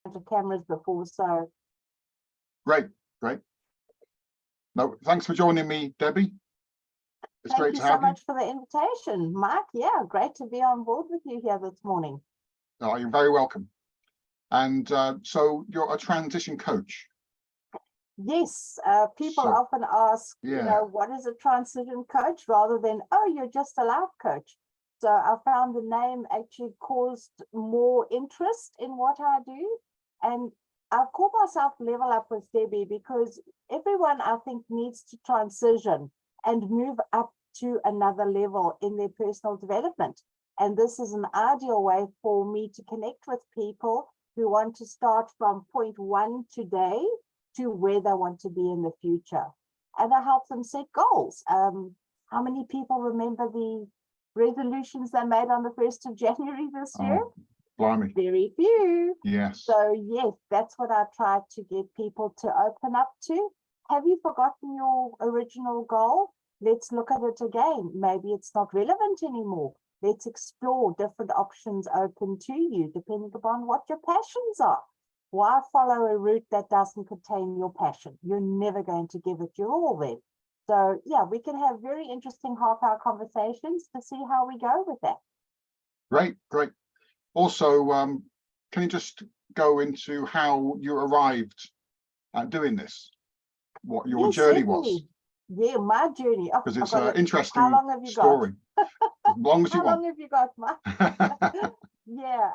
of cameras before, so. Great. No, thanks for joining me, Debbie. It's great to have you. Thank you so much for the invitation, Mike. Yeah, great to be on board with you here this morning. Oh, you're very welcome. And so you're a transition coach. Yes, people often ask, yeah, what is a transition coach, rather than, oh, you're just a life coach. So I found the name actually caused more interest in what I do. And I've called myself Level Up with Debbie because everyone, I think, needs to transition and move up to another level in their personal development. And this is an ideal way for me to connect with people who want to start from point one today to where they want to be in the future. And I help them set goals. How many people remember the resolutions they made on the 1st of January this year? Blimey. Very few. Yes. So yes, that's what I try to get people to open up to. Have you forgotten your original goal? Let's look at it again. Maybe it's not relevant anymore. Let's explore different options open to you, depending upon what your passions are. Why follow a route that doesn't contain your passion? You're never going to give it your all then. So yeah, we can have very interesting half-hour conversations to see how we go with that. Great. Also, can you just go into how you arrived at doing this? What your journey was? Yeah, my journey. Because it's an interesting how long have you story. Got? As long as you how want. long have you got, Mike? Yeah,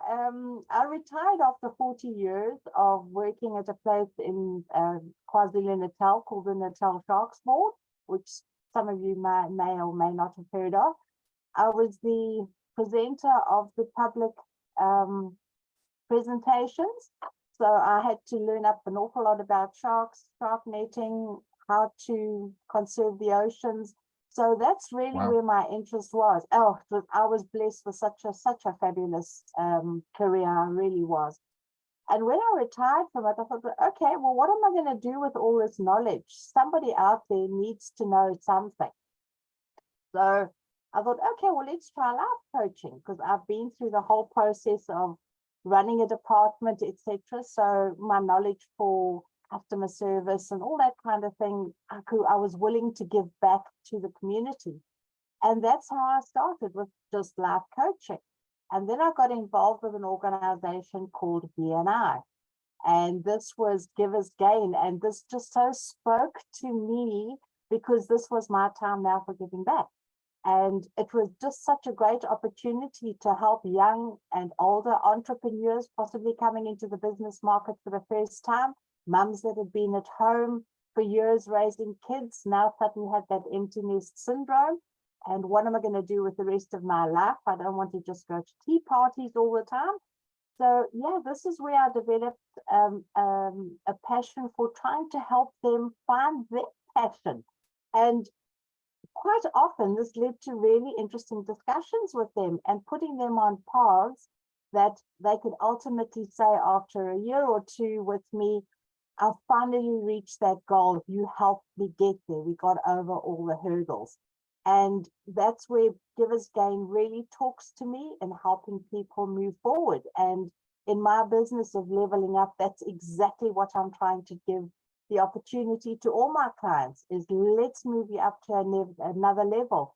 I retired after 40 years of working at a place in KwaZulu-Natal called the Natal Sharks Board, which some of you may or may not have heard of. I was the presenter of the public presentations. So I had to learn up an awful lot about sharks, shark netting, how to conserve the oceans. So that's really where my interest was. I was blessed with such a fabulous career. I really was. And when I retired from it, I thought, okay, well, what am I going to do with all this knowledge? Somebody out there needs to know something. So I thought, okay, well, let's try life coaching, because I've been through the whole process of running a department, etc. So my knowledge for customer service and all that kind of thing, I was willing to give back to the community. And that's how I started, with just life coaching. And then I got involved with an organization called BNI. And this was Givers Gain. And this just so spoke to me, because this was my time now for giving back. And it was just such a great opportunity to help young and older entrepreneurs possibly coming into the business market for the first time. Mums that had been at home for years raising kids now suddenly had that empty nest syndrome. And what am I going to do with the rest of my life? I don't want to just go to tea parties all the time. So yeah, this is where I developed a passion for trying to help them find their passion. And quite often this led to really interesting discussions with them and putting them on paths that they could ultimately say after a year or two with me, I finally reached that goal. You helped me get there. We got over all the hurdles. And that's where Givers Gain really talks to me in helping people move forward. And in my business of leveling up, that's exactly what I'm trying to give the opportunity to all my clients, is let's move you up to another level.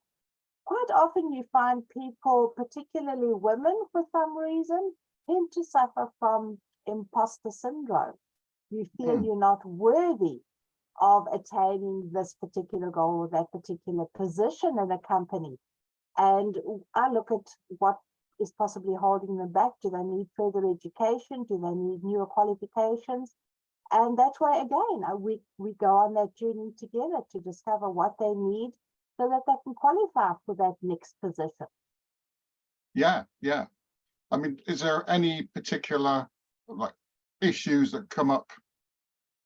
Quite often you find people, particularly women for some reason, tend to suffer from imposter syndrome. You feel you're not worthy of attaining this particular goal or that particular position in a company. And I look at what is possibly holding them back. Do they need further education? Do they need newer qualifications? And that's why, again, we go on that journey together to discover what they need so that they can qualify for that next position. Yeah. I mean, is there any particular issues that come up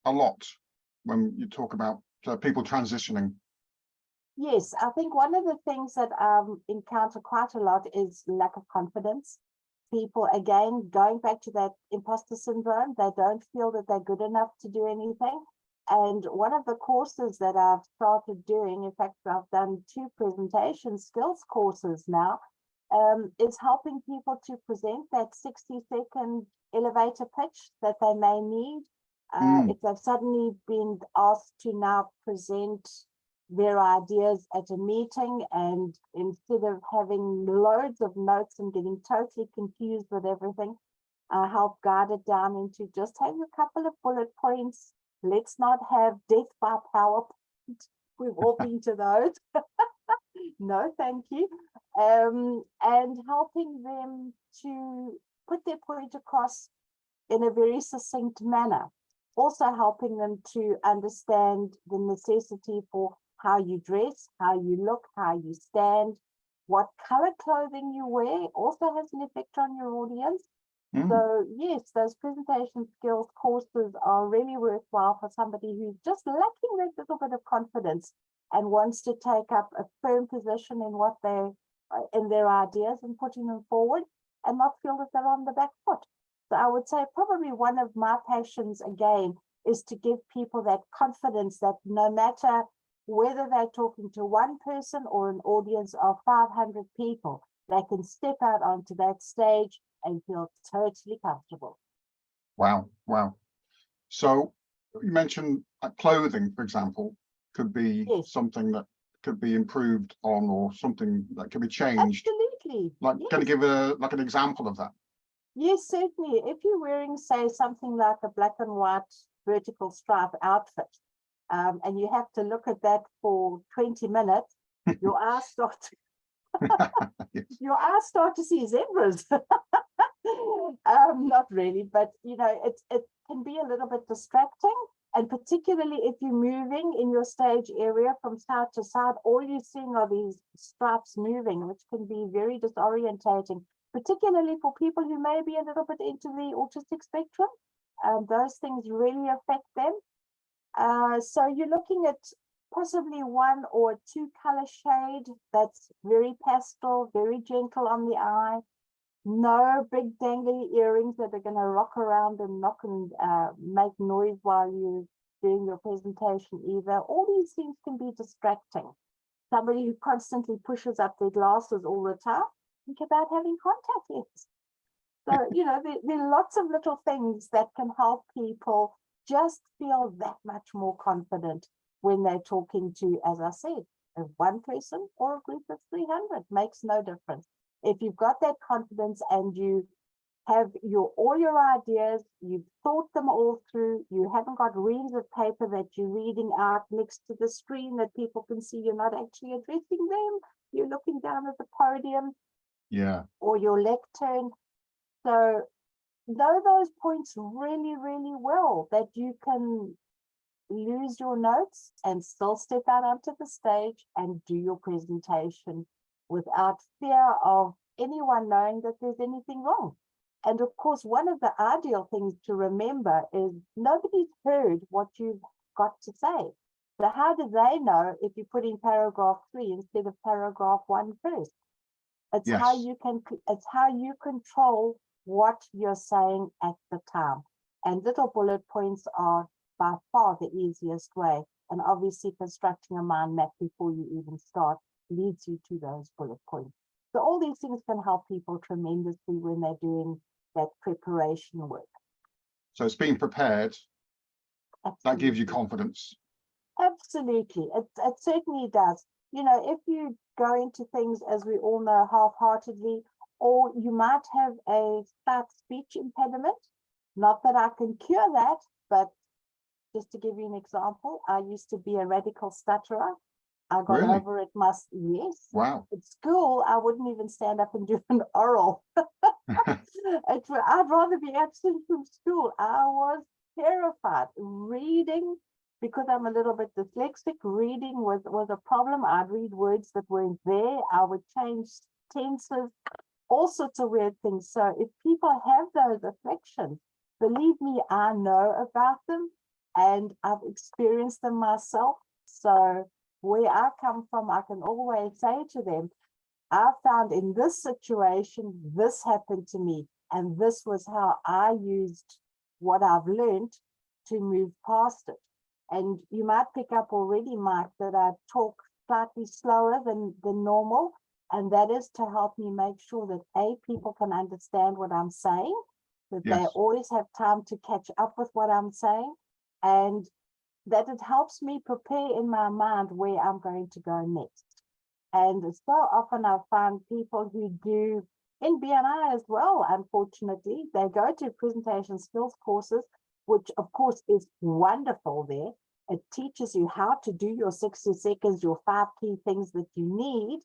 a lot when you talk about people transitioning? Yes, I think one of the things that I encounter quite a lot is lack of confidence. People, again, going back to that imposter syndrome, they don't feel that they're good enough to do anything. And one of the courses that I've started doing, in fact, I've done 2 presentation skills courses now, is helping people to present that 60-second elevator pitch that they may need. If they've suddenly been asked to now present their ideas at a meeting, and instead of having loads of notes and getting totally confused with everything, help guide it down into just having a couple of bullet points. Let's not have death by PowerPoint. We've all been to those. No, thank you. And helping them to put their point across in a very succinct manner. Also helping them to understand the necessity for how you dress, how you look, how you stand, what color clothing you wear also has an effect on your audience. So yes, those presentation skills courses are really worthwhile for somebody who's just lacking that little bit of confidence and wants to take up a firm position in what they in their ideas and putting them forward, and not feel that they're on the back foot. So I would say probably one of my passions again is to give people that confidence that no matter whether they're talking to one person or an audience of 500 people, they can step out onto that stage and feel totally comfortable. Wow. So you mentioned clothing, for example, could be something that could be improved on, or something that can be changed. Absolutely. Like, can you give an example of that? Yes, certainly. If you're wearing, say, something like a black and white vertical stripe outfit, and you have to look at that for 20 minutes, your eyes start to see zebras. Not really, but you know, it can be a little bit distracting, and particularly if you're moving in your stage area from side to side, all you're seeing are these stripes moving, which can be very disorientating, particularly for people who may be a little bit into the autistic spectrum. Those things really affect them. So you're looking at possibly one or two color shade that's very pastel, very gentle on the eye. No big dangly earrings that are going to rock around and knock and make noise while you're doing your presentation either. All these things can be distracting. Somebody who constantly pushes up their glasses all the time, think about having contact lenses. So, you know, there are lots of little things that can help people just feel that much more confident when they're talking to, as I said, one person or a group of 300, makes no difference. If you've got that confidence and you have all your ideas, you've thought them all through, you haven't got reams of paper that you're reading out next to the screen that people can see, you're not actually addressing them, you're looking down at the podium, or your lectern. So know those points really, really well, that you can lose your notes and still step out onto the stage and do your presentation without fear of anyone knowing that there's anything wrong. And of course, one of the ideal things to remember is nobody's heard what you've got to say. So how do they know if you put in paragraph 3 instead of paragraph 1 first? It's how you control what you're saying at the time. And little bullet points are by far the easiest way. And obviously constructing a mind map before you even start leads you to those bullet points. So all these things can help people tremendously when they're doing that preparation work. So it's being prepared. Absolutely. That gives you confidence. Absolutely. It certainly does. You know, if you go into things, as we all know, half-heartedly, or you might have a slight speech impediment, not that I can cure that, but just to give you an example, I used to be a radical stutterer. I got over it, yes. Wow. At school, I wouldn't even stand up and do an oral. I'd rather be absent from school. I was terrified. Reading, because I'm a little bit dyslexic, reading was a problem. I'd read words that weren't there. I would change tenses, all sorts of weird things. So if people have those afflictions, believe me, I know about them and I've experienced them myself. So where I come from, I can always say to them, I found in this situation, this happened to me, and this was how I used what I've learned to move past it. And you might pick up already, Mike, that I talk slightly slower than normal, and that is to help me make sure that people can understand what I'm saying, that Yes. they always have time to catch up with what I'm saying, and that it helps me prepare in my mind where I'm going to go next. And so often I find people who do in BNI as well, unfortunately, they go to presentation skills courses, which of course is wonderful there. It teaches you how to do your 60 seconds, your 5 key things that you need.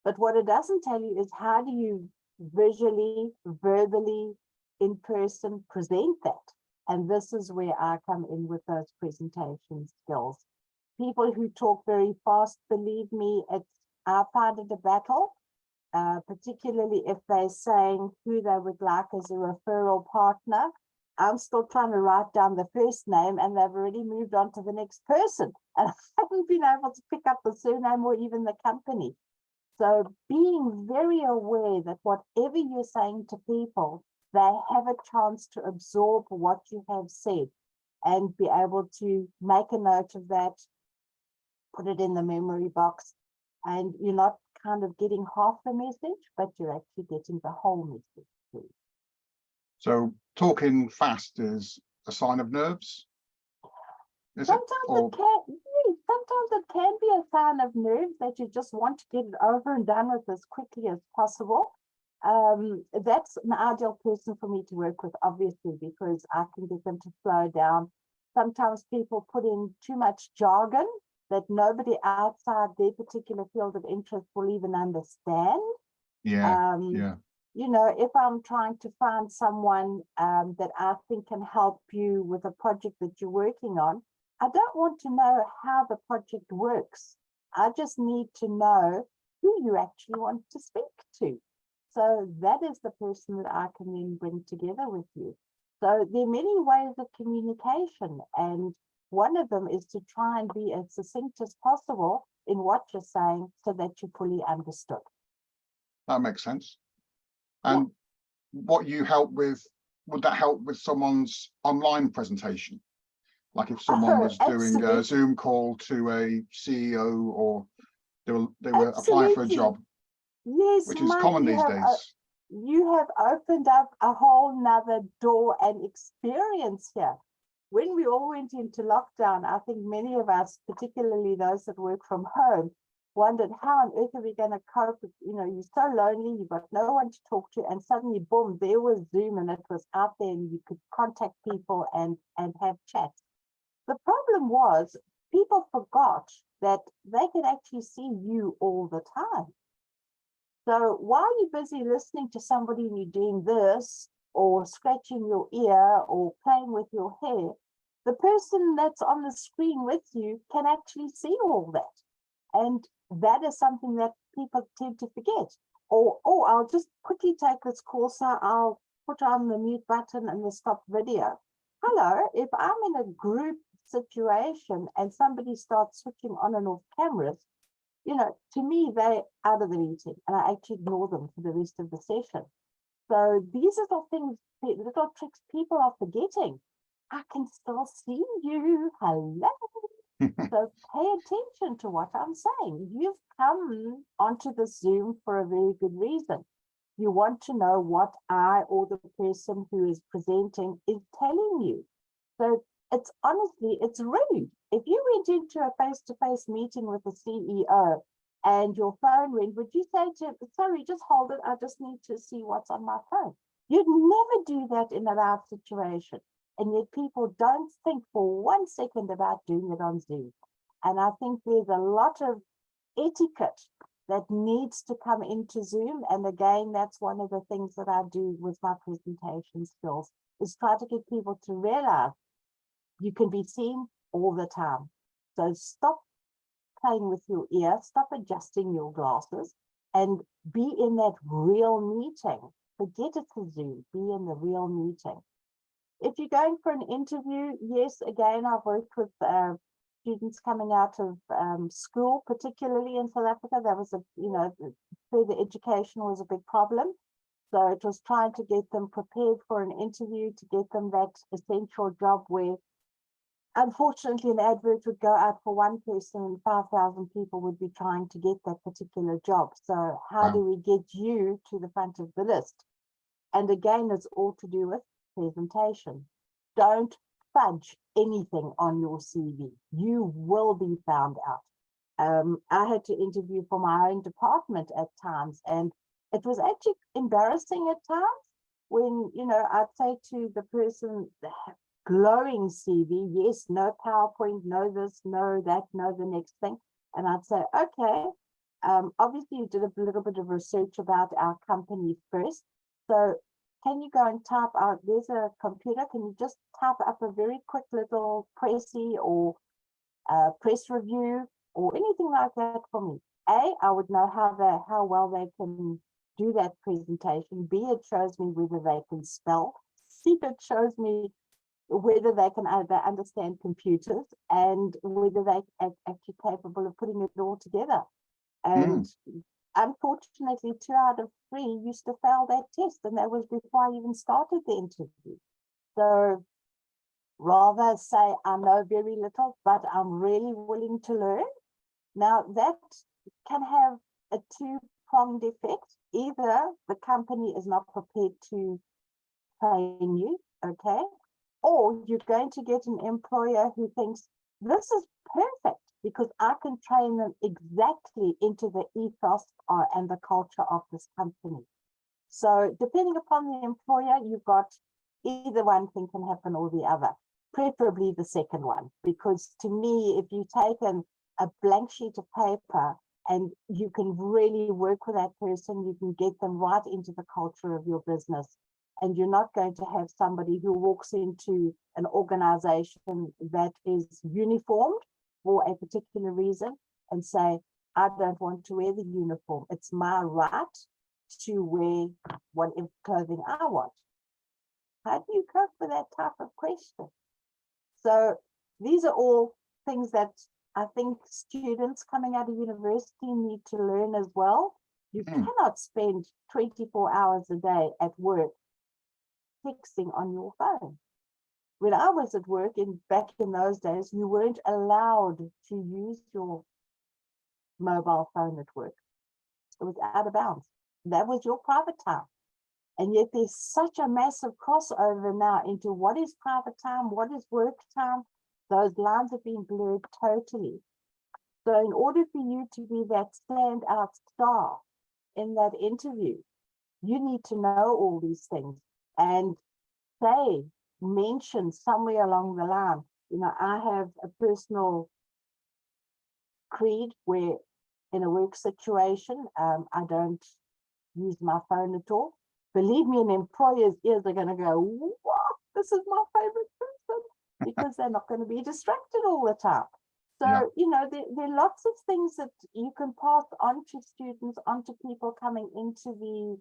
But what it doesn't tell you is how do you visually, verbally, in person present that. And this is where I come in with those presentation skills. People who talk very fast, believe me, I find it a battle, particularly if they're saying who they would like as a referral partner. I'm still trying to write down the first name and they've already moved on to the next person. And I haven't been able to pick up the surname or even the company. So being very aware that whatever you're saying to people, they have a chance to absorb what you have said and be able to make a note of that, put it in the memory box, and you're not kind of getting half the message, but you're actually getting the whole message too. So talking fast is a sign of nerves? Sometimes it can be a sign of nerves that you just want to get it over and done with as quickly as possible. That's an ideal person for me to work with, obviously, because I can get them to slow down. Sometimes people put in too much jargon that nobody outside their particular field of interest will even understand. Yeah. You know, if I'm trying to find someone that I think can help you with a project that you're working on, I don't want to know how the project works. I just need to know who you actually want to speak to. So that is the person that I can then bring together with you. So there are many ways of communication, and one of them is to try and be as succinct as possible in what you're saying so that you're fully understood. That makes sense. And what you help with, would that help with someone's online presentation? Like if someone was doing a Zoom call to a CEO or they were applying for a job, yes, which is common these days. You have opened up a whole nother door and experience here. When we all went into lockdown, I think many of us, particularly those that work from home, wondered how on earth are we going to cope with, you know, you're so lonely, you've got no one to talk to, and suddenly, boom, there was Zoom and it was out there and you could contact people and have chats. The problem was people forgot that they can actually see you all the time. So while you're busy listening to somebody and you're doing this or scratching your ear or playing with your hair, the person that's on the screen with you can actually see all that. And that is something that people tend to forget. Or, oh, I'll just quickly take this call, so I'll put on the mute button and the stop video. Hello, if I'm in a group situation and somebody starts switching on and off cameras, you know, to me, they're out of the meeting and I actually ignore them for the rest of the session. So these little things, little tricks people are forgetting. I can still see you. Hello. So pay attention to what I'm saying. You've come onto the Zoom for a very good reason. You want to know what I or the person who is presenting is telling you. So it's honestly, it's rude. If you went into a face-to-face meeting with a CEO and your phone went, would you say to him, sorry, just hold it, I just need to see what's on my phone? You'd never do that in a live situation. And yet people don't think for 1 second about doing it on Zoom. And I think there's a lot of etiquette that needs to come into Zoom. And again, that's one of the things that I do with my presentation skills, is try to get people to realize you can be seen all the time. So stop playing with your ear, stop adjusting your glasses, and be in that real meeting. Forget it's a Zoom, be in the real meeting. If you're going for an interview, yes, again, I've worked with students coming out of school, particularly in South Africa. That was further education was a big problem. So it was trying to get them prepared for an interview, to get them that essential job where, unfortunately, an advert would go out for one person and 5,000 people would be trying to get that particular job. So how do we get you to the front of the list? And again, it's all to do with presentation. Don't fudge anything on your CV. You will be found out. I had to interview for my own department at times, and it was actually embarrassing at times when, you know, I'd say to the person, glowing CV, yes, no PowerPoint, no this, no that, no the next thing. And I'd say, okay, obviously you did a little bit of research about our company first. So can you go and type out, there's a computer, can you just type up a very quick little pressy or press review or anything like that for me? I would know how well they can do that presentation. B, it shows me whether they can spell. C, it shows me whether they can understand computers and whether they are actually capable of putting it all together. And unfortunately, 2 out of 3 used to fail that test, and that was before I even started the interview. So rather say I know very little, but I'm really willing to learn. Now that can have a two-pronged effect. Either the company is not prepared to train you, okay, or you're going to get an employer who thinks this is perfect because I can train them exactly into the ethos and the culture of this company. So depending upon the employer, you've got either one thing can happen or the other, preferably the second one, because to me, if you take a blank sheet of paper and you can really work with that person, you can get them right into the culture of your business. And you're not going to have somebody who walks into an organization that is uniformed for a particular reason and say, I don't want to wear the uniform. It's my right to wear whatever clothing I want. How do you cope with that type of question? So these are all things that I think students coming out of university need to learn as well. You cannot spend 24 hours a day at work texting on your phone. When I was at work back in those days, you weren't allowed to use your mobile phone at work. It was out of bounds. That was your private time. And yet there's such a massive crossover now into what is private time, what is work time. Those lines have been blurred totally. So in order for you to be that standout star in that interview, you need to know all these things. And say, mention somewhere along the line, you know, I have a personal creed where in a work situation, I don't use my phone at all. Believe me, an employer's ears are going to go, what? This is my favorite person, because they're not going to be distracted all the time. So, you know, there are lots of things that you can pass on to students, on to people coming into the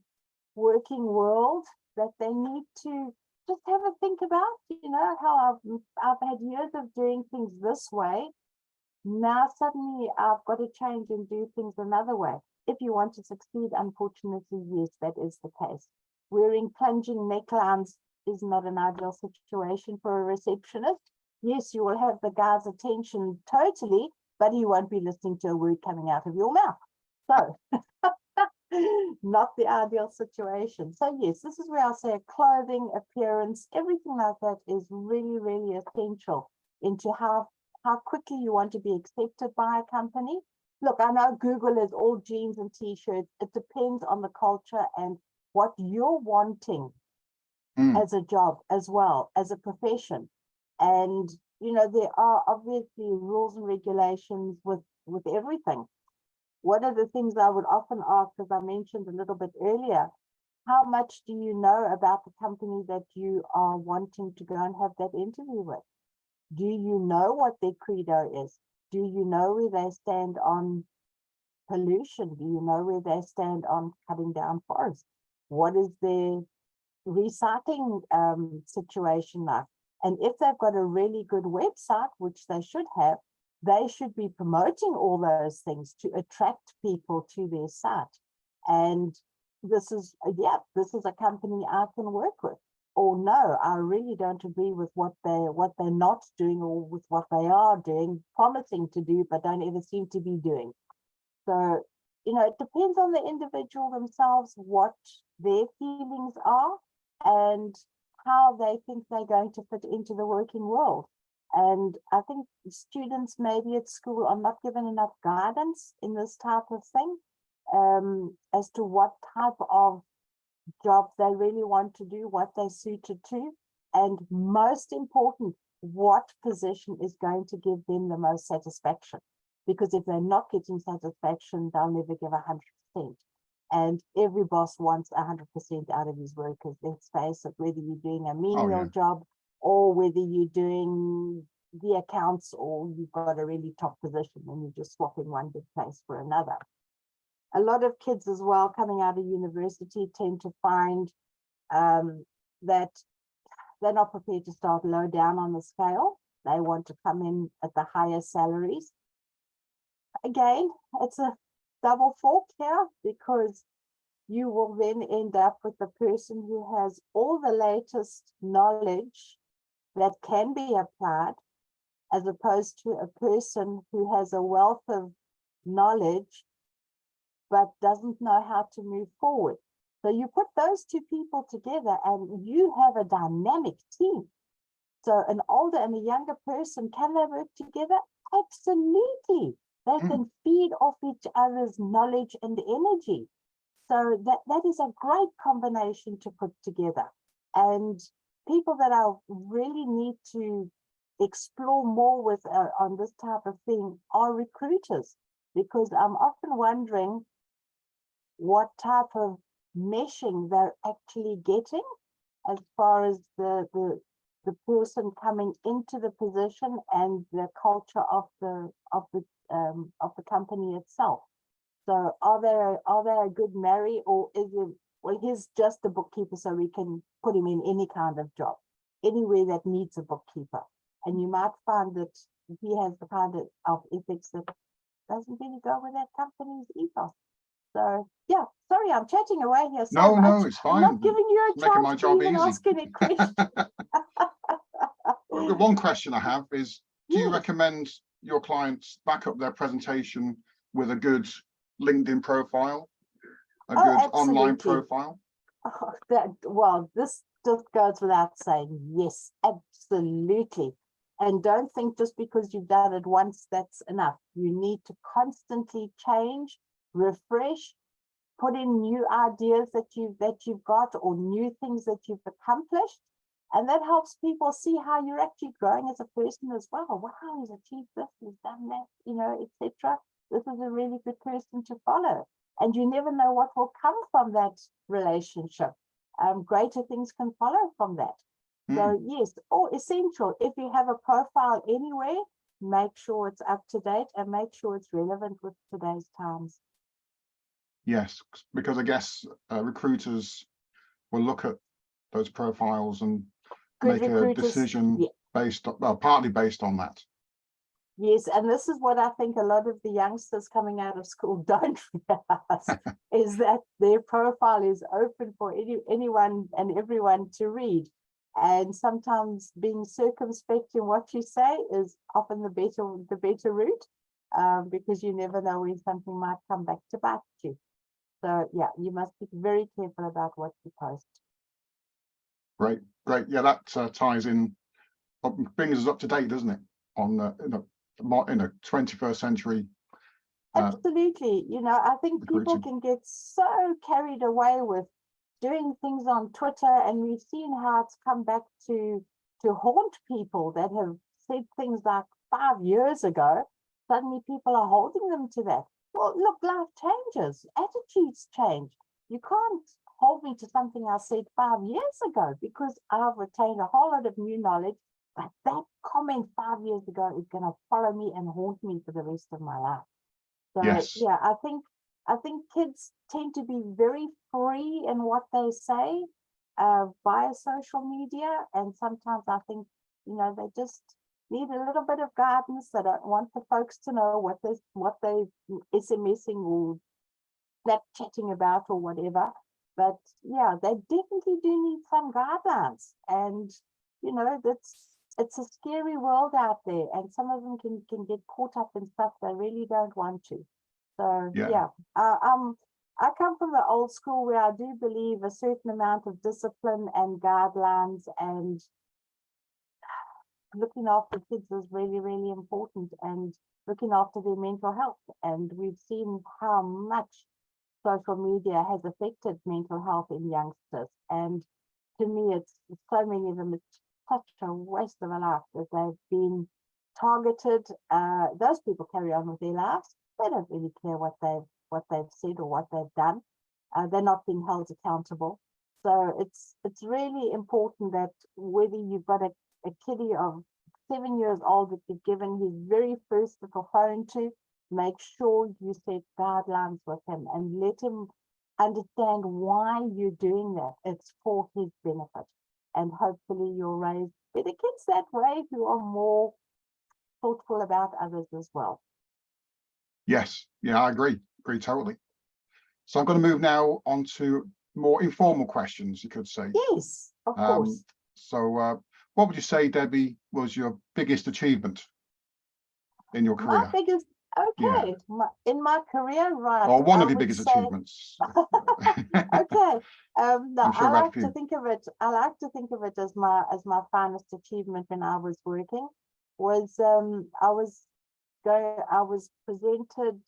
working world that they need to just have a think about, you know, how I've had years of doing things this way. Now suddenly I've got to change and do things another way. If you want to succeed, unfortunately, yes, that is the case. Wearing plunging necklines is not an ideal situation for a receptionist. Yes, you will have the guy's attention totally, but he won't be listening to a word coming out of your mouth. So not the ideal situation. So yes, this is where I'll say clothing, appearance, everything like that is really, really essential into how quickly you want to be accepted by a company. Look, I know Google is all jeans and t-shirts. It depends on the culture and what you're wanting as a job as well, as a profession. And, you know, there are obviously rules and regulations with everything. One of the things I would often ask, as I mentioned a little bit earlier, how much do you know about the company that you are wanting to go and have that interview with? Do you know what their credo is? Do you know where they stand on pollution? Do you know where they stand on cutting down forests? What is their recycling situation like? And if they've got a really good website, which they should have, they should be promoting all those things to attract people to their site. And this is a company I can work with. Or no, I really don't agree with what they're not doing or with what they are doing, promising to do, but don't ever seem to be doing. So, you know, it depends on the individual themselves, what their feelings are. and how they think they're going to fit into the working world. And I think students maybe at school are not given enough guidance in this type of thing, as to what type of job they really want to do, what they're suited to, and most important, what position is going to give them the most satisfaction. Because if they're not getting satisfaction, they'll never give 100%. And every boss wants 100% out of his workers. Let's face it, whether you're doing a menial job or whether you're doing the accounts or you've got a really top position and you're just swapping one big place for another. A lot of kids as well coming out of university tend to find that they're not prepared to start low down on the scale. They want to come in at the higher salaries. Again, it's a double fork here, because you will then end up with the person who has all the latest knowledge that can be applied, as opposed to a person who has a wealth of knowledge but doesn't know how to move forward. So you put those two people together and you have a dynamic team. So an older and a younger person, can they work together? Absolutely. They can feed off each other's knowledge and energy. So that is a great combination to put together. And people that I really need to explore more with on this type of thing are recruiters, because I'm often wondering what type of meshing they're actually getting as far as the person coming into the position and the culture of the company itself. So are they a good marry, or is it, well, he's just a bookkeeper, so we can put him in any kind of job, anywhere that needs a bookkeeper. And you might find that he has the kind of ethics that doesn't really go with that company's ethos. So yeah, sorry, I'm chatting away here so much. No, it's fine. I'm not giving you a chance my job to even easy. ask any questions. The one question I have is, do you recommend your clients back up their presentation with a good LinkedIn profile, a good online profile? Well, this just goes without saying. Yes, absolutely. And don't think just because you've done it once, that's enough. You need to constantly change, refresh, put in new ideas that you've got, or new things that you've accomplished. And that helps people see how you're actually growing as a person as well. Wow, he's achieved this, he's done that, etc. This is a really good person to follow. And you never know what will come from that relationship. Greater things can follow from that. So yes, essential. If you have a profile anyway, make sure it's up to date and make sure it's relevant with today's times. Yes, because I guess recruiters will look at those profiles and make a decision based on, well, partly based on that. Yes, and this is what I think a lot of the youngsters coming out of school don't realize, is that their profile is open for anyone and everyone to read. And sometimes being circumspect in what you say is often the better route, because you never know when something might come back to bite you. So yeah, you must be very careful about what you post. Great. Yeah, that ties in, brings us up to date, doesn't it? On in a 21st century. Absolutely. I think people can get so carried away with doing things on Twitter, and we've seen how it's come back to haunt people that have said things like 5 years ago. Suddenly people are holding them to that. Well, look, life changes, attitudes change. You can't hold me to something I said 5 years ago, because I've retained a whole lot of new knowledge. But that comment 5 years ago is going to follow me and haunt me for the rest of my life. So yeah, I think kids tend to be very free in what they say via social media, and sometimes I think they just need a little bit of guidance. They don't want the folks to know what they SMSing or Snapchatting about or whatever. But yeah, they definitely do need some guidelines, and it's a scary world out there, and some of them can get caught up in stuff they really don't want to. So yeah, I'm I come from the old school where I do believe a certain amount of discipline and guidelines and looking after kids is really, really important, and looking after their mental health. And we've seen how much social media has affected mental health in youngsters. And to me, it's so many of them, it's such a waste of a life that they've been targeted. Those people carry on with their lives. They don't really care what they've said or what they've done. They're not being held accountable. So it's really important that whether you've got a kiddie of 7 years old that you've given his very first little phone to, make sure you set guidelines with him and let him understand why you're doing that. It's for his benefit. And hopefully you'll raise better kids that way who are more thoughtful about others as well. Yes, yeah, I agree totally. So I'm going to move now on to more informal questions, you could say. Yes, of course. So what would you say, Debbie, was your biggest achievement in your career? My biggest, okay, yeah. In my career, right? Or one of your biggest achievements. Okay. No, sure I like to think of it. I like to think of it as my finest achievement when I was working. Was I was presented.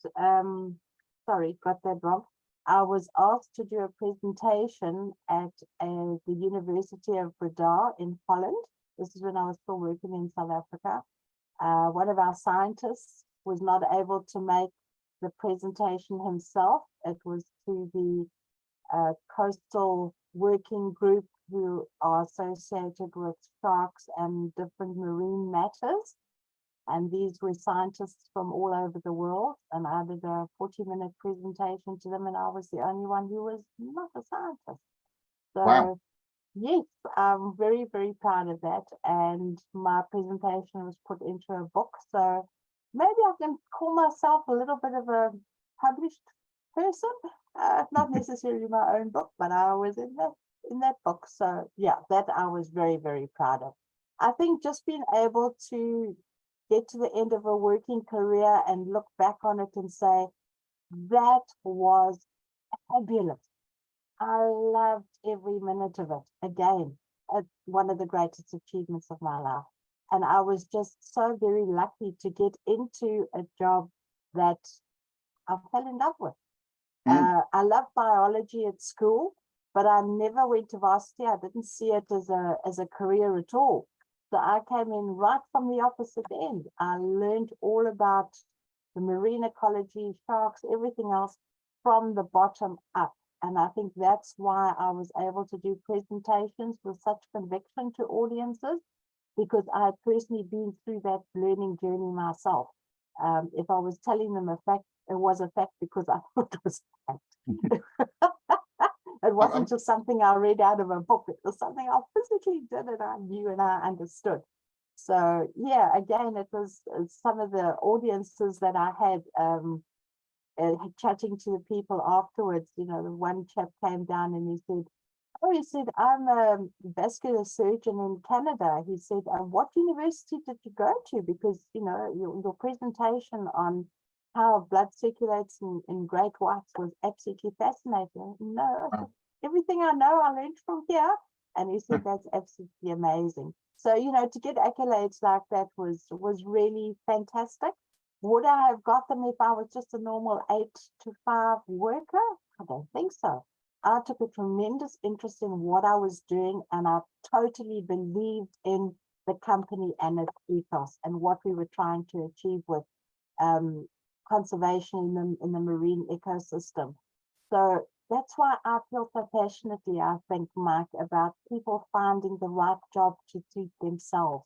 Sorry, got that wrong. I was asked to do a presentation at the University of Breda in Holland. This is when I was still working in South Africa. One of our scientists was not able to make the presentation himself. It was to the coastal working group who are associated with sharks and different marine matters. And these were scientists from all over the world. And I did a 40-minute presentation to them, and I was the only one who was not a scientist. So wow. Yes, I'm very, very proud of that. And my presentation was put into a book. So maybe I can call myself a little bit of a published person. Not necessarily my own book, but I was in that book. So yeah, that I was very, very proud of. I think just being able to get to the end of a working career and look back on it and say, that was fabulous. I loved every minute of it. Again, one of the greatest achievements of my life. And I was just so very lucky to get into a job that I fell in love with. I loved biology at school, but I never went to varsity. I didn't see it as a career at all. So I came in right from the opposite end. I learned all about the marine ecology, sharks, everything else from the bottom up. And I think that's why I was able to do presentations with such conviction to audiences, because I had personally been through that learning journey myself. If I was telling them a fact, it was a fact because I thought it was a fact. It wasn't just something I read out of a book. It was something I physically did and I knew and I understood. So yeah, again, it was some of the audiences that I had chatting to the people afterwards. You know, the one chap came down and he said, I'm a vascular surgeon in Canada. He said, what university did you go to? Because, you know, your presentation on how blood circulates in great whites was absolutely fascinating. No, wow. Everything I know, I learned from here. And he said, that's absolutely amazing. So, you know, to get accolades like that was really fantastic. Would I have got them if I was just a normal 8 to 5 worker? I don't think so. I took a tremendous interest in what I was doing, and I totally believed in the company and its ethos and what we were trying to achieve with conservation in the marine ecosystem. So that's why I feel so passionately, I think, Mike, about people finding the right job to suit themselves.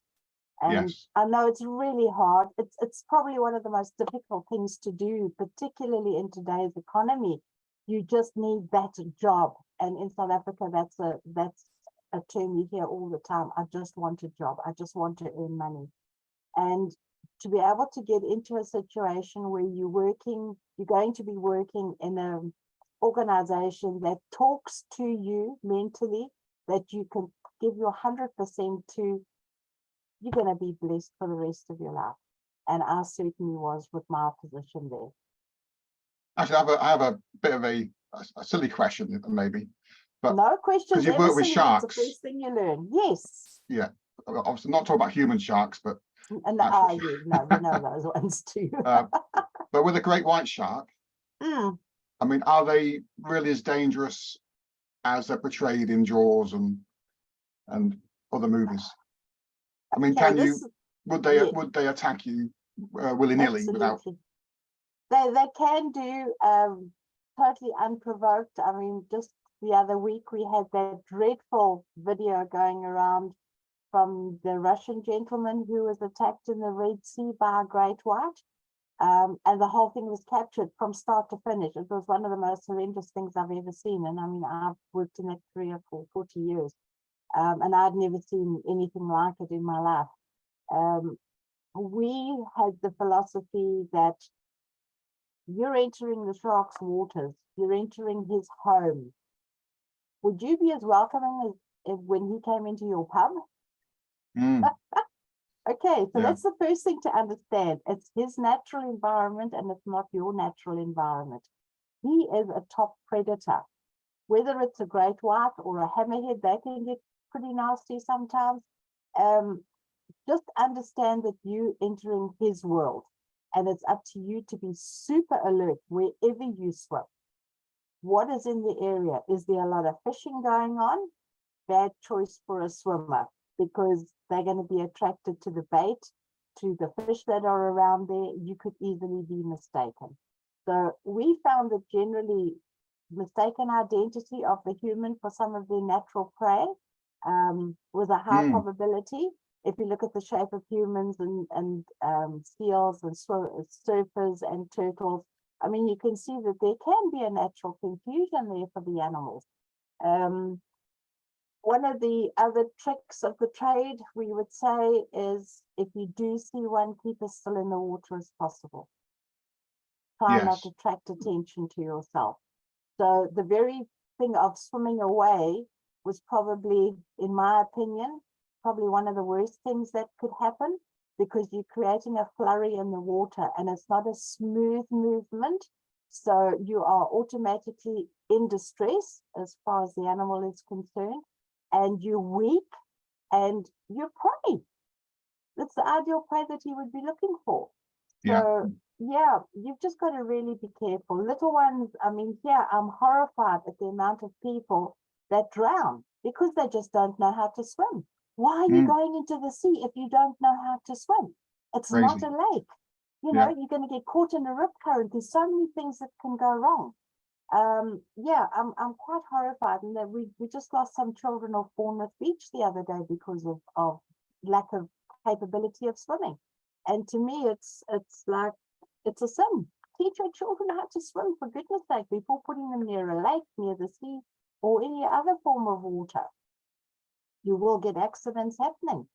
And yes. I know it's really hard. It's probably one of the most difficult things to do, particularly in today's economy. You just need that job. And in South Africa, that's a term you hear all the time. I just want a job. I just want to earn money. And to be able to get into a situation where you're going to be working in an organization that talks to you mentally, that you can give your 100% to, you're going to be blessed for the rest of your life. And I certainly was with my position there. actually, I have a bit of a silly question, maybe. But no questions. you work with sharks. It's the first thing you learn. Yes. Yeah, obviously not talking about human sharks, but And no, we know those ones too. but with a great white shark, I mean, are they really as dangerous as they're portrayed in Jaws and other movies? I mean, would they attack you willy-nilly without? They can do totally unprovoked. I mean, just the other week we had that dreadful video going around from the Russian gentleman who was attacked in the Red Sea by a great white. And the whole thing was captured from start to finish. It was one of the most horrendous things I've ever seen. And I mean, I've worked in that career for 40 years. And I'd never seen anything like it in my life. We had the philosophy that you're entering the shark's waters, you're entering his home. Would you be as welcoming as when he came into your pub? Okay, so that's the first thing to understand. It's his natural environment and it's not your natural environment. He is a top predator. Whether it's a great white or a hammerhead, they can get pretty nasty sometimes. Just understand that you entering his world, and it's up to you to be super alert wherever you swim. What is in the area? Is there a lot of fishing going on? Bad choice for a swimmer, because they're going to be attracted to the bait, to the fish that are around there. You could easily be mistaken. So we found that generally mistaken identity of the human for some of their natural prey was a high probability. If you look at the shape of humans and seals and surfers and turtles, I mean, you can see that there can be a natural confusion there for the animals. One of the other tricks of the trade, we would say, is if you do see one, keep as still in the water as possible. Try not to attract attention to yourself. So the very thing of swimming away was probably, in my opinion, probably one of the worst things that could happen, because you're creating a flurry in the water and it's not a smooth movement. So you are automatically in distress as far as the animal is concerned, and you're weak and you're prey. That's the ideal prey that you would be looking for. So yeah, you've just got to really be careful. Little ones, I mean, here I'm horrified at the amount of people that drown because they just don't know how to swim. Why are you going into the sea if you don't know how to swim? It's not a lake. You know, you're going to get caught in a rip current. There's so many things that can go wrong. I'm quite horrified, and that we just lost some children off Bournemouth Beach the other day because of lack of capability of swimming. And to me, it's like, it's a sin. Teach your children how to swim, for goodness sake, before putting them near a lake, near the sea, or any other form of water. You will get accidents happening,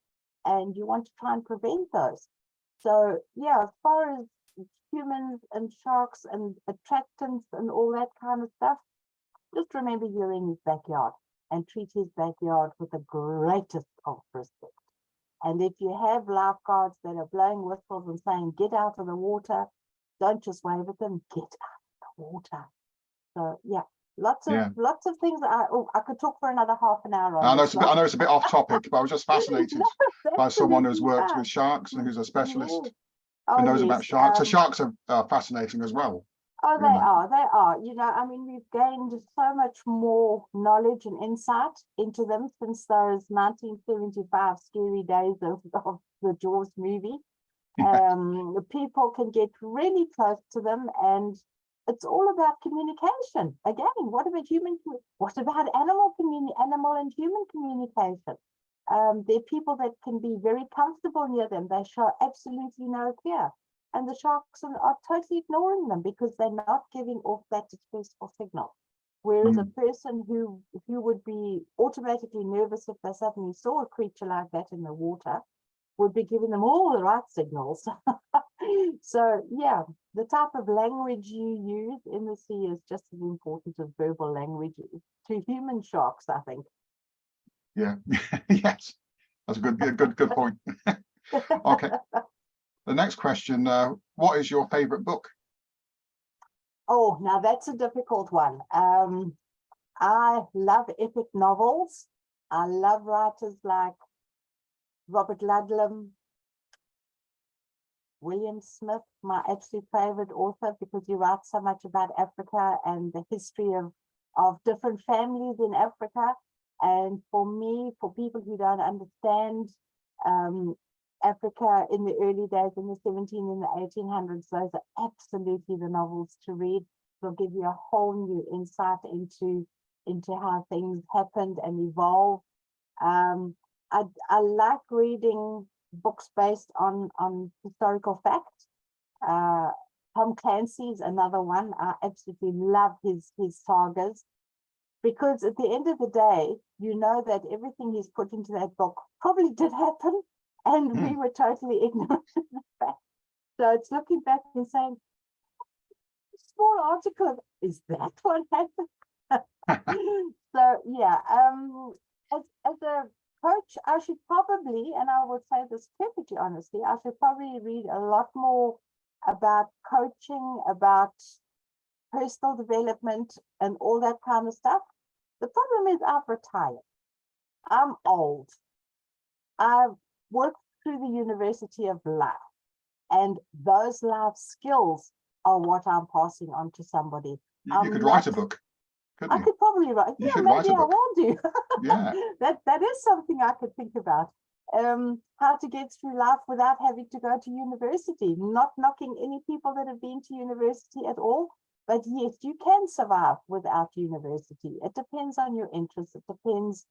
and you want to try and prevent those. So yeah, as far as humans and sharks and attractants and all that kind of stuff, just remember you're in his backyard, and treat his backyard with the greatest of respect. And if you have lifeguards that are blowing whistles and saying, get out of the water, don't just wave at them, get out of the water. So yeah, lots of things. I could talk for another half an hour on I know it's a bit off topic, but I was just fascinated by someone who's worked with sharks and who's a specialist who knows about sharks. So sharks are fascinating as well. Oh, they are. You know, I mean, we've gained so much more knowledge and insight into them since those 1975 scary days of the Jaws movie. The people can get really close to them, and it's all about communication. Again, what about animal and human communication? There are people that can be very comfortable near them. They show absolutely no fear. And the sharks are totally ignoring them because they're not giving off that distressful signal. Whereas a person who would be automatically nervous if they suddenly saw a creature like that in the water would be giving them all the right signals. So yeah, the type of language you use in the sea is just as important as verbal language to human sharks, I think. Yeah, yes, that's a good point. Okay. The next question, what is your favorite book? Oh, now that's a difficult one. I love epic novels. I love writers like Robert Ludlum, William Smith, my absolute favorite author, because he writes so much about Africa and the history of different families in Africa. And for me, for people who don't understand Africa in the early days, in the 17 and the 1800s, those are absolutely the novels to read. They'll give you a whole new insight into how things happened and evolved. I like reading books based on historical facts. Tom Clancy is another one. I absolutely love his sagas, because at the end of the day, you know that everything he's put into that book probably did happen, and we were totally ignorant of the fact. So it's looking back and saying, small article, is that what happened? So yeah, as a coach, I should probably, and I would say this perfectly honestly, I should probably read a lot more about coaching, about personal development and all that kind of stuff. The problem is I've retired. I'm old. I've worked through the University of Life, and those life skills are what I'm passing on to somebody. You could write a book. I could probably write. Yeah, maybe I will do. Yeah. That is something I could think about. How to get through life without having to go to university. Not knocking any people that have been to university at all, but yes, you can survive without university. It depends on your interests. It depends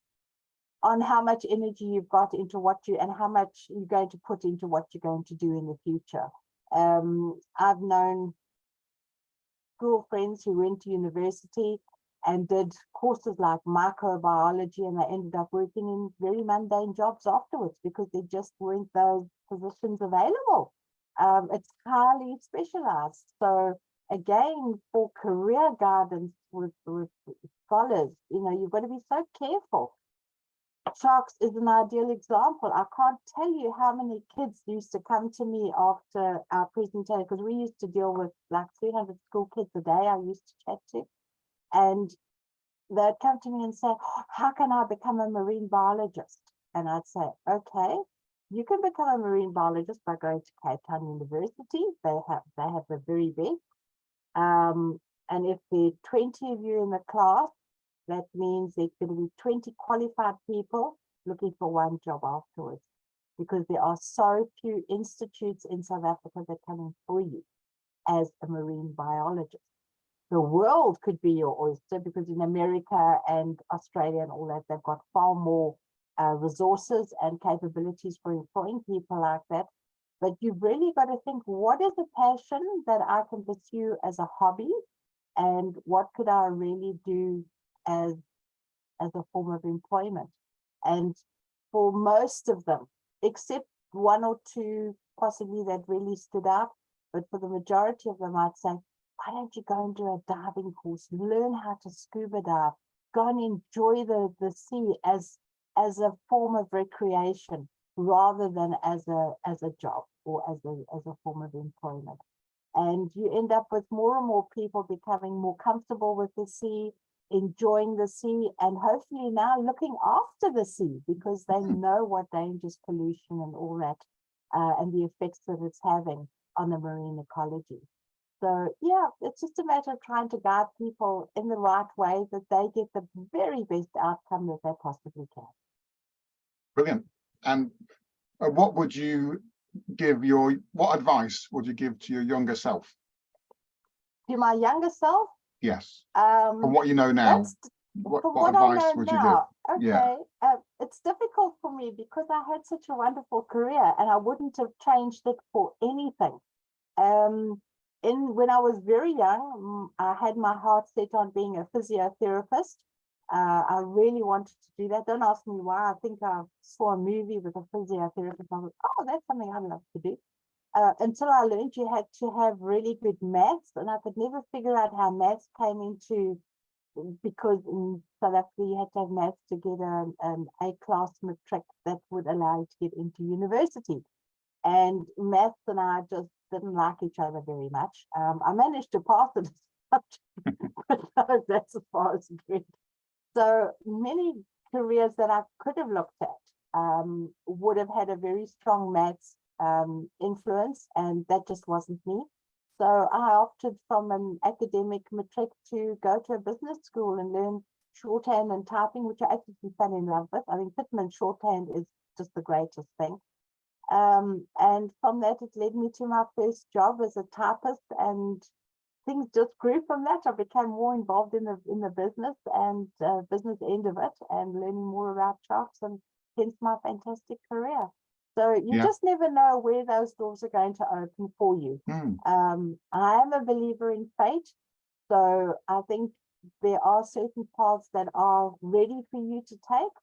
on how much energy you've got into what you, and how much you're going to put into what you're going to do in the future. I've known school friends who went to university and did courses like microbiology, and they ended up working in very mundane jobs afterwards because there just weren't those positions available. It's highly specialized. So again, for career guidance with scholars, you've got to be so careful. Sharks is an ideal example. I can't tell you how many kids used to come to me after our presentation, because we used to deal with like 300 school kids a day I used to chat to. And they'd come to me and say, how can I become a marine biologist? And I'd say, okay, you can become a marine biologist by going to Cape Town University. They have the very best. And if there are 20 of you in the class, that means there's going to be 20 qualified people looking for one job afterwards, because there are so few institutes in South Africa that can employ you as a marine biologist. The world could be your oyster, because in America and Australia and all that, they've got far more resources and capabilities for employing people like that. But you've really got to think, what is a passion that I can pursue as a hobby, and what could I really do as a form of employment? And for most of them, except one or two possibly that really stood out, but for the majority of them, I'd say, why don't you go and do a diving course, learn how to scuba dive, go and enjoy the sea as a form of recreation, rather than as a job or as a form of employment. And you end up with more and more people becoming more comfortable with the sea, enjoying the sea, and hopefully now looking after the sea, because they know what dangers pollution and all that, and the effects that it's having on the marine ecology. So yeah, it's just a matter of trying to guide people in the right way, that they get the very best outcome that they possibly can. Brilliant. And what would you give what advice would you give to your younger self? To my younger self? Yes. From what you know now, what advice would you give? Okay. Yeah. It's difficult for me because I had such a wonderful career, and I wouldn't have changed it for anything. When I was very young, I had my heart set on being a physiotherapist. I really wanted to do that. Don't ask me why. I think I saw a movie with a physiotherapist. I was, oh, that's something I'd love to do. Until I learned you had to have really good maths, and I could never figure out how maths came into, because in South Africa you had to have maths to get an A-class matric that would allow you to get into university. And maths and I just didn't like each other very much. I managed to pass it as but no, that's as far as it went. So many careers that I could have looked at would have had a very strong maths influence, and that just wasn't me. So I opted from an academic matric to go to a business school and learn shorthand and typing, which I actually fell in love with. I mean, Pitman shorthand is just the greatest thing. And from that, it led me to my first job as a typist, and things just grew from that. I became more involved in the business and business end of it, and learning more about sharks, and hence my fantastic career. So you just never know where those doors are going to open for you. I am a believer in fate, so I think there are certain paths that are ready for you to take,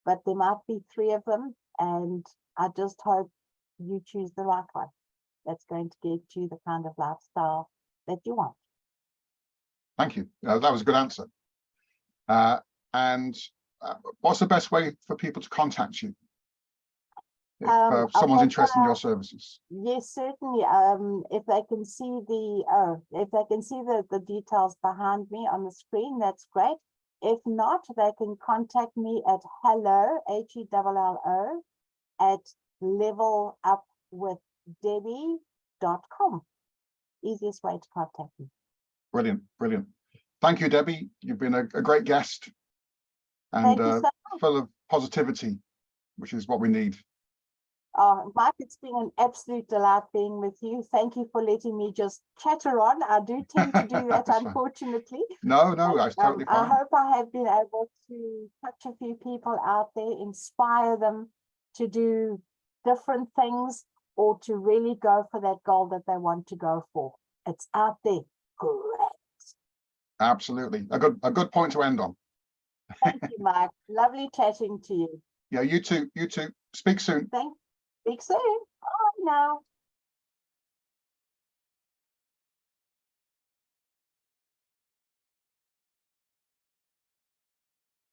but there might be 3 of them, and I just hope you choose the right one that's going to get you the kind of lifestyle that you want. Thank you. That was a good answer. And what's the best way for people to contact you if someone's interested in your services? Yes, certainly. If they can see the details behind me on the screen, that's great. If not, they can contact me at hello, HELLO, at levelupwithdebbie.com. Easiest way to contact me. Brilliant, brilliant. Thank you, Debbie. You've been a great guest, and full of positivity, which is what we need. Oh, Mike, it's been an absolute delight being with you. Thank you for letting me just chatter on. I do tend to do that, unfortunately. No, that's totally fine. I hope I have been able to touch a few people out there, inspire them to do different things, or to really go for that goal that they want to go for. It's out there. Great. Absolutely. A good point to end on. Thank you, Mike. Lovely chatting to you. Yeah, you too. Speak soon. Speak soon. Bye now.